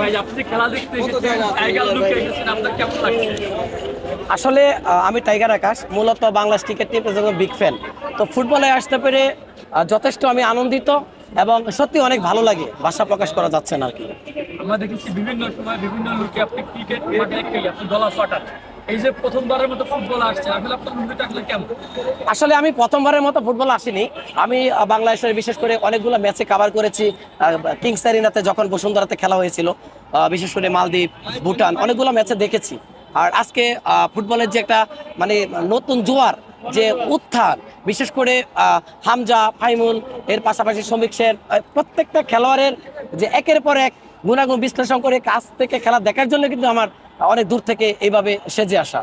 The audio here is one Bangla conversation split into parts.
ভাই আপনি খেলা দেখতে এসেছেন, টাইগার লুকে এসেছেন, আপনার কেমন লাগছে? আসলে আমি টাইগার আকাশ, মূলত বাংলাদেশ ক্রিকেট টিমের বিগ ফ্যান। তো ফুটবলে আসতে পেরে যথেষ্ট আমি আনন্দিত এবং সত্যি অনেক ভালো লাগে, ভাষা প্রকাশ করা যাচ্ছে না আর কি। আমরা দেখেছি বিভিন্ন সময় বিভিন্ন লুকে আপনি ক্রিকেট মাঠে আপনি গলা ফাটান। এই যে প্রথমবারের মতো ফুটবল আসছে, আসলে আপনার অনুভূতিটা আসলে কেমন? আসলে আমি প্রথমবারের মতো ফুটবল আসিনি। আমি বাংলাদেশের বিশেষ করে অনেকগুলো ম্যাচে কভার করেছি। কিংস এরিনাতে যখন বসুন্ধরাতে খেলা হয়েছিল, বিশেষ করে মালদ্বীপ, ভুটান, অনেকগুলো ম্যাচে দেখেছি। আর আজকে ফুটবলের যে একটা মানে নতুন জোয়ার, যে উত্থান, বিশেষ করে হামজা, ফাইমুল, এর পাশাপাশি শ্রমিক সেন, প্রত্যেকটা খেলোয়াড়ের যে একের পর এক গুণাগুণ বিশ্লেষণ করে কাছ থেকে খেলা দেখার জন্য কিন্তু আমার অনেক দূর থেকে এইভাবে সেজে আসা।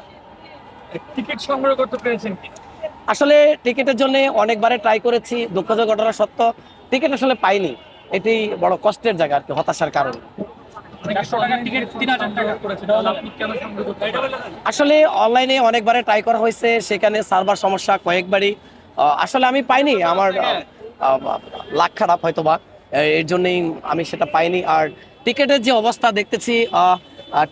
টিকিট সংগ্রহ করতে পেরেছেন কি? আসলে টিকিটের জন্য অনেকবারে ট্রাই করেছি, দুঃখজনক ঘটনা সত্য, টিকিট আসলে পাইনি। এটি বড় কষ্টের জায়গা আর কি, হতাশার কারণ। টিকিট ৩,০০০ টাকা করেছে, তাহলে আপনি কেন সংগ্রহ করতে পারলেন না? আসলে অনলাইনে অনেকবারে ট্রাই করা হয়েছে, সেখানে সার্ভার সমস্যা কয়েকবারই। আসলে আমি পাইনি, আমার লাক খারাপ হয়তো বা, এর জন্যই আমি সেটা পাইনি। আর টিকিটের যে অবস্থা দেখতেছি,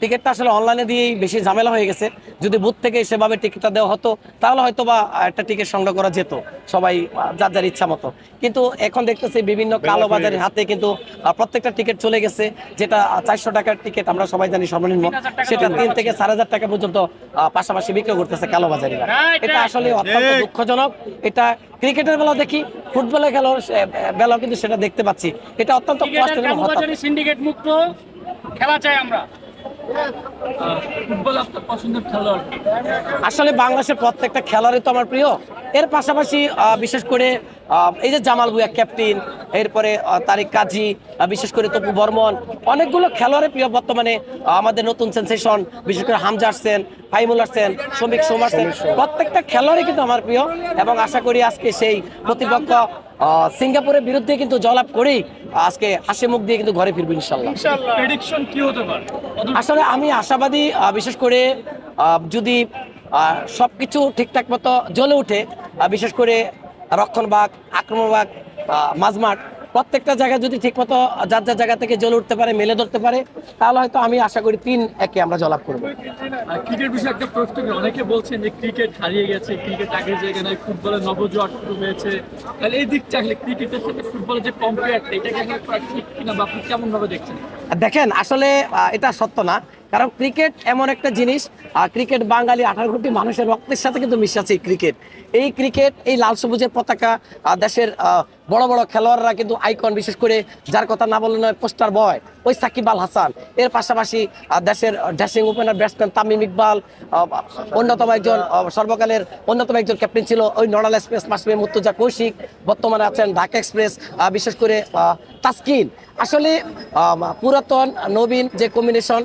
টিকিটটা আসলে অনলাইনে দিয়েই বেশি ঝামেলা হয়ে গেছে। যদি বুথ থেকে সেভাবে টিকিটটা দেওয়া হতো তাহলে হয়তো বা একটা টিকিট সংগ্রহ করা যেত, সবাই যার যার ইচ্ছা মতো। কিন্তু এখন দেখতেছি বিভিন্ন কালোবাজারের হাতে কিন্তু প্রত্যেকটা টিকিট চলে গেছে। যেটা 400 টাকার টিকিট আমরা সবাই জানি সর্বনিম্ন, সেটা 3 থেকে 4,500 টাকা পর্যন্ত পাশাপাশি বিক্রি করতেছে কালোবাজারিরা। এটা আসলে অত্যন্ত দুঃখজনক। এটা ক্রিকেটের বেলা দেখি, ফুটবলের খেলার বেলাও কিন্তু সেটা দেখতে পাচ্ছি। এটা অত্যন্ত কষ্টের এবং হতাশার। সিন্ডিকেট মুক্ত খেলা চাই আমরা। ফুটবল আপনার পছন্দের খেলোয়াড়? আসলে বাংলাদেশের প্রত্যেকটা খেলোয়াড়ই তো আমার প্রিয়। এর পাশাপাশি বিশেষ করে এই যে জামাল ভুঁইয়া ক্যাপ্টেন, এরপরে তারিক কাজী, বিশেষ করে তপু বর্মন, অনেকগুলো খেলোয়াড়ের প্রিয় বর্তমানে। আমাদের নতুন সেনসেশন বিশেষ করে হামজা আসছেন, ফাইমুল আসছেন, শ্রমিক সোম আসছেন, প্রত্যেকটা খেলোয়াড়ই কিন্তু আমার প্রিয়। এবং আশা করি আজকে সেই প্রতিপক্ষ সিঙ্গাপুরের বিরুদ্ধে কিন্তু জয়লাভ করেই আজকে হাসি মুখ দিয়ে কিন্তু ঘরে ফিরবো ইনশাল্লাহ। প্রেডিকশন কি হতে পারে? আসলে আমি আশাবাদী, বিশেষ করে যদি সবকিছু ঠিকঠাক মতো জ্বলে উঠে, বিশেষ করে রক্ষণভাগ, আক্রমণভাগ, মাঝমাঠ, প্রত্যেকটা জায়গায় যদি ঠিকমতো যার যার জায়গা থেকে জ্বলে উঠতে পারে, মেলে ধরতে পারে, তাহলে হয়তো আমি আশা করি 3-1 আমরা জয়লাভ করবো। ক্রিকেট বিষয়ে একটা প্রশ্ন করি। অনেকে বলছেন যে ক্রিকেট হারিয়ে গেছে, ক্রিকেট আগের জায়গায় নাই, ফুটবলের নবজোয়ার শুরু হয়েছে। তাহলে এই দিকটা আসলে ক্রিকেটের সাথে ফুটবলের যে কম্পেয়ারটা, এটাকে আসলে করা ঠিক কিনা বা আপনি কেমন ভাবে দেখছেন? দেখেন, আসলে এটা সত্য না। কারণ ক্রিকেট এমন একটা জিনিস, ক্রিকেট বাঙালি 18 কোটি মানুষের রক্তের সাথে কিন্তু মিশে আছে এই ক্রিকেট, এই লাল সবুজের পতাকা, দেশের বড় বড় খেলোয়াড়রা কিন্তু আইকন, বিশেষ করে যার কথা না বললে নয়, পোস্টার বয় ওই সাকিব আল হাসান। এর পাশাপাশি দেশের dashing opener batsman Tamim Iqbal, অন্যতম একজন সর্বকালের অন্যতম একজন ক্যাপ্টেন ছিল ওই নড়াল এক্সপ্রেস মাসুমে মুর্তজা কৌশিক, বর্তমানে আছেন ঢাকা এক্সপ্রেস, বিশেষ করে তাসকিন। আসলে পুরাতন নবীন যে কম্বিনেশন,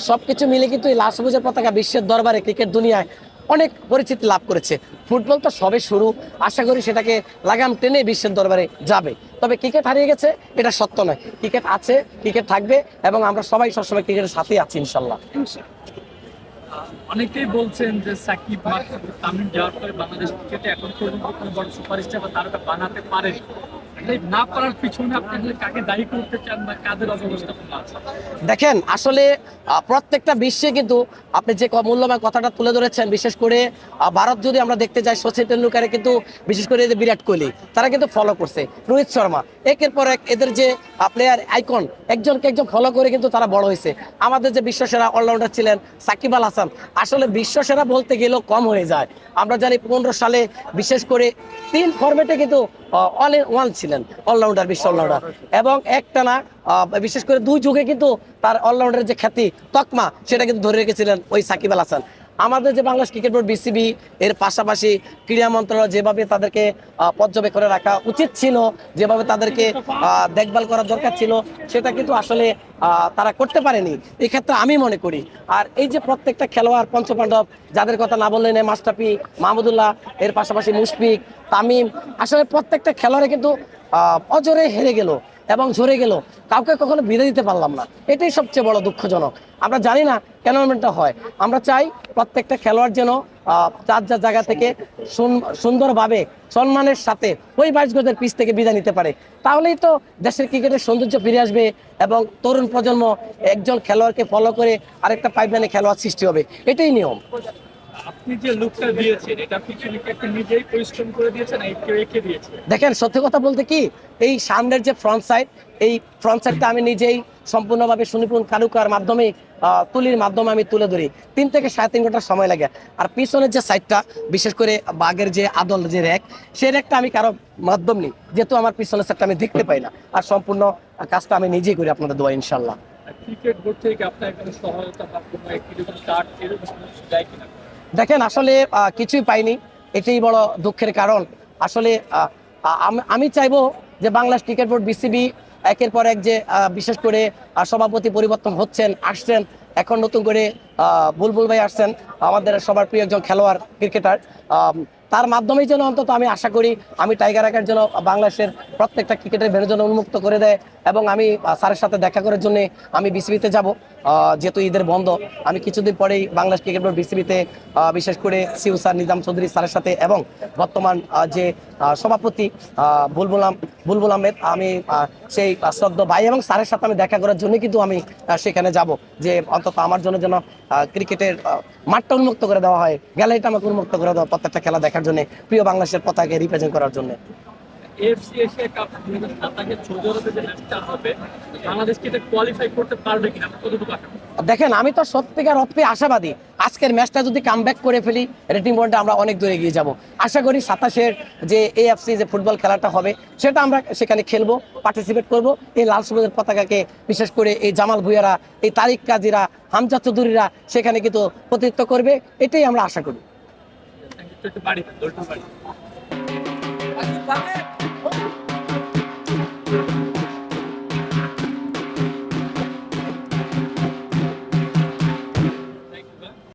সবকিছু মিলে কিন্তু এই লাল সবুজের পতাকা বিশ্বের দরবারে ক্রিকেট দুনিয়ায় অনেক পরিচিতি লাভ করেছে। ফুটবল তো সবে শুরু, আশা করি সেটাকে লাগাম টেনে বিশ্বের দরবারে যাবে। তবে ক্রিকেট হারিয়ে গেছে এটা সত্য নয়, ক্রিকেট আছে, ক্রিকেট থাকবে, এবং আমরা সবাই সবসময় ক্রিকেটের সাথেই আছি ইনশাল্লাহ। অনেকেই বলছেন যে সাকিব মাশরাফি তামিম যাওয়ার পরে বাংলাদেশ ক্রিকেটে এখন পর্যন্ত কোনো বড় সুপারস্টার বা তারকা বানাতে পারেনি। না পারার পিছনে আপনি আসলে কাকে দায়ী করতে চান বা কাদের অব্যবস্থাপনা আছে? দেখেন, আসলে প্রত্যেকটা বিশ্বে কিন্তু আপনি যে মূল্যবান কথাটা তুলে ধরেছেন, বিশেষ করে ভারত যদি আমরা দেখতে যাই, সচিন তেন্ডুলকারে কিন্তু, বিশেষ করে যে বিরাট কোহলি, তারা কিন্তু ফলো করছে, রোহিত শর্মা, একের পর এক এদের যে প্লেয়ার আইকন, একজনকে একজন ফলো করে কিন্তু তারা বড় হয়েছে। আমাদের যে বিশ্বসেরা অলরাউন্ডার ছিলেন সাকিব আল হাসান, আসলে বিশ্বসেরা বলতে গেলেও কম হয়ে যায়। আমরা জানি 15 সালে বিশেষ করে 3 ফরম্যাটে কিন্তু অল ইন ওয়ান ছিলেন, অলরাউন্ডার, বিশ্ব অলরাউন্ডার, এবং একটানা বিশেষ করে 2 যুগে কিন্তু তার অলরাউন্ডারের যে খ্যাতি, তকমা, সেটা কিন্তু ধরে রেখেছিলেন ওই সাকিব আল হাসান। আমাদের যে বাংলাদেশ ক্রিকেট বোর্ড, বিসিবি, এর পাশাপাশি ক্রীড়া মন্ত্রণালয় যেভাবে তাদেরকে পর্যবেক্ষণে রাখা উচিত ছিল, যেভাবে তাদেরকে দেখভাল করা দরকার ছিল, সেটা কিন্তু আসলে তারা করতে পারেনি এই ক্ষেত্রে আমি মনে করি। আর এই যে প্রত্যেকটা খেলোয়াড় পঞ্চপাণ্ডব, যাদের কথা না বললেন, মাশরাফি, মাহমুদুল্লাহ, এর পাশাপাশি মুশফিক, তামিম, আসলে প্রত্যেকটা খেলোয়াড়ে কিন্তু অজরে হেরে গেল এবং ঝরে গেল, কাউকে কখনো বিদায় দিতে পারলাম না। এটাই সবচেয়ে বড় দুঃখজনক। আমরা জানি না কেন এমনটা হয়। আমরা চাই প্রত্যেকটা খেলোয়াড় যেন যার যার জায়গা থেকে সুন্দরভাবে সম্মানের সাথে ওই 22 গজের পিচ থেকে বিদায় নিতে পারে, তাহলেই তো দেশের ক্রিকেটের সৌন্দর্য ফিরে আসবে এবং তরুণ প্রজন্ম একজন খেলোয়াড়কে ফলো করে আরেকটা পাইপলাইনে খেলোয়াড় সৃষ্টি হবে। এটাই নিয়ম। আপনি যে লুকটা দিয়েছেন এটা পিছনে কি একটা নিজেই পরিশ্রম করে দিয়েছেন না কেউ এঁকে দিয়েছে? দেখেন, সত্যি কথা বলতে কি, এই সামনের যে ফ্রন্ট সাইড, এই ফ্রন্ট সাইডটা আমি নিজেই সম্পূর্ণভাবে সুনিপুণ কারুকার মাধ্যমে তুলির মাধ্যমে আমি তুলে ধরি। 3 থেকে 3.5 ঘন্টা সময় লাগে। আর পিছনের যে সাইডটা, বিশেষ করে বাঘের যে আদল যে র্যাক, সেই র্যাকটা আমি কারো মাধ্যম নিই, যেহেতু আমার পিছনের সাইডটা আমি দেখতে পাই না। আর সম্পূর্ণ কাজটা আমি নিজেই করি আপনাদের দোয়া, ইনশাল্লাহ। ক্রিকেট বোর্ড থেকে আপনার কোনো সহায়তা বা কোনো এরকম কার্ড এরকম কিছু দেয় কিনা? দেখেন, আসলে কিছুই পাইনি, এটাই বড় দুঃখের কারণ। আসলে আমি চাইবো যে বাংলাদেশ ক্রিকেট বোর্ড বিসিবি একের পর এক যে বিশেষ করে সভাপতি পরিবর্তন আসছেন, এখন নতুন করে বুলবুল ভাই আসছেন, আমাদের সবার প্রিয় একজন খেলোয়াড় ক্রিকেটার, তার মাধ্যমেই যেন অন্তত আমি আশা করি আমি টাইগার একার জন্য বাংলাদেশের প্রত্যেকটা ক্রিকেটের ভেন্যুর জন্য উন্মুক্ত করে দেয়। এবং আমি স্যারের সাথে দেখা করার জন্য আমি বিসিবিতে যাব, যেহেতু ঈদের বন্ধ। আমি কিছুদিন পরেই বাংলাদেশ ক্রিকেট বোর্ড বিসিবিতে বিশেষ করে সিউ স্যার নিজাম চৌধুরী স্যারের সাথে এবং বর্তমান যে সভাপতি বুলবুল আহমেদ, আমি সেই শ্রদ্ধ ভাই এবং স্যারের সাথে আমি দেখা করার জন্য কিন্তু আমি সেখানে যাব, যে অন্তত আমার জন্য যেন ক্রিকেটের মাঠটা উন্মুক্ত করে দেওয়া হয়, গ্যালারিটা আমাকে উন্মুক্ত করে দেওয়া, প্রত্যেকটা খেলা দেখার জন্য, প্রিয় বাংলাদেশের পতাকাকে রিপ্রেজেন্ট করার জন্য। এফসি এশিয়া কাপ 2027 সৌদি আরবে যে ম্যাচটা হবে, বাংলাদেশ কি এটা কোয়ালিফাই করতে পারবে কিনা কতটুকু আশা করেন? দেখেন, আমি তো সত্যিকার অর্থে আশাবাদী, আজকের ম্যাচটা যদি কামব্যাক করে ফেলি, রেটিং পয়েন্টে আমরা অনেক দূরে এগিয়ে যাব। আশা করি 27-এর যে এএফসি যে ফুটবল খেলাটা হবে, সেটা আমরা সেখানে খেলবো, পার্টিসিপেট করব। এই লাল সবুজের পতাকাকে বিশেষ করে এই জামাল ভুঁইয়ারা, এই তারিক কাজীরা, হামজা চৌধুরীরা সেখানে কিন্তু প্রতিনিধিত্ব করবে, এটাই আমরা আশা করি। একটু বাড়ি দৌড়টা বাড়ি